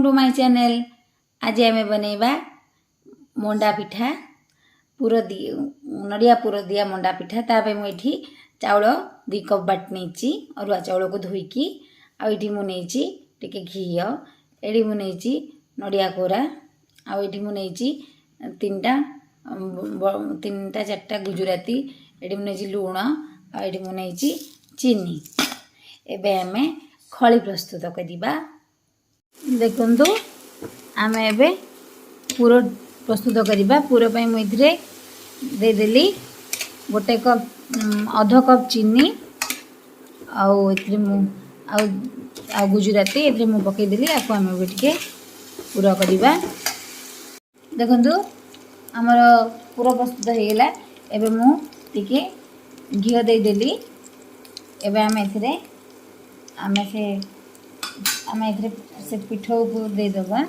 Welcome to my channel. आज आम बनैबा मंडा पिठा पुर नड़िया पुर दिया मंडा पिठा। तापे मुझे चाउल 2 कप बाट नहीं अरुआ चाउल को धोईकी आईटी मुझे टिके घी एडी मुझे नड़िया कोरा आईटी मुझे 3टा 4टा गुजराती एडी मुझे लुण आईटी मुझे चीनी। एबे आमे खली प्रस्तुत करिबा। देखंतु आमे एबे पूरा प्रस्तुत करिबा। पूरा पई मुइथरे दे देली 1 कप आधा कप चीनी आउ एथरे मु आउ गुजराती एथरे मु पकई देली। आको आमे एबे टिके पूरा करिबा। देखंतु हमर पूरा प्रस्तुत हो गेला। एबे मु टिके घी दे देली। एबे आमे एथरे से पिठो को दे दबा।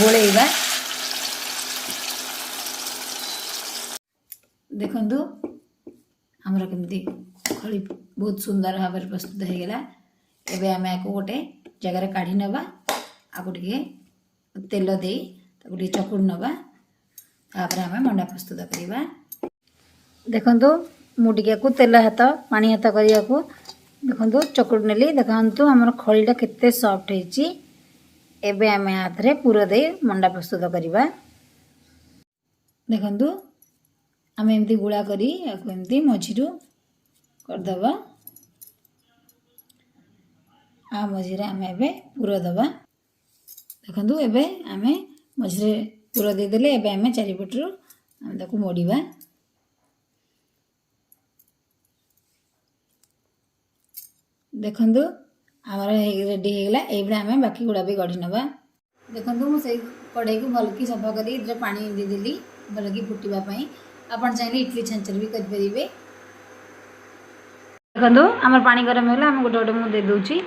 गोलेबा। देखंतु हमरा केमती खली बहुत सुंदर भाव प्रस्तुत हो गला। एबे आमे आको गोटे जगह काढ़ी नबा। आको टिके तेल दे ताको टिके चकुड़ नबा। तापर आमे मंडा प्रस्तुत करिबा। देखंतु मुटिके को तेल हाथ पानी हाथ करिया को देखंतु चकुड़ नेली। देखंतु हमर खळीटा केते सॉफ्ट हेची। एबे आमे हाथ रे पूरा दे मंडा प्रस्तुत करिबा। देखंतु आमे एमती गुळा करी याको एमती मझिरु कर दबा। आ मझिरे आमे एबे पूरा दबा। देखंतु एबे आमे मझिरे पूरा दे देले। एबे आमे चारिपटरु आमे ताको मोड़ीबा। देखंतु आमर रेडी हो गला। एबे आमे बाकी गुड़ा भी गढ़ी नबा। देखंतु मु से कढ़ाई को भलकी सफा करी इधर पानी दे देली भलकी फुटीबा पई। आपण चाहिले इडली छांचर भी कर परिबे। देखंतु आमर पानी गरम होला। हम गोटे गोटे मु दे दोची।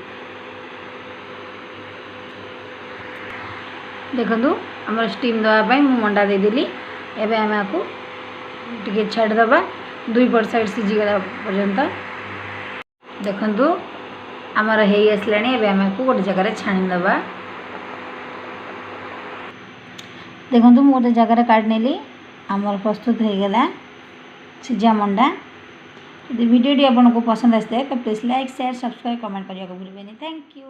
देखंतु आमर स्टीम दवा पई मु मंडा दे देली। एबे आमे आकु टिके छाड़ दबा 2 पट साइड सिजी गला पर्यंत। देखंतु आमर हेई आसलाणी। एबे आमे को गोटे जगह रे छाणी दबा। देखंतु मु गोटे जगह रे काढ नेली। आमर प्रस्तुत हो गला सिजा मंडा। यदि वीडियो टी आपन को पसंद आसे तो please like share subscribe comment करिया को भूलबेनी। Thank you.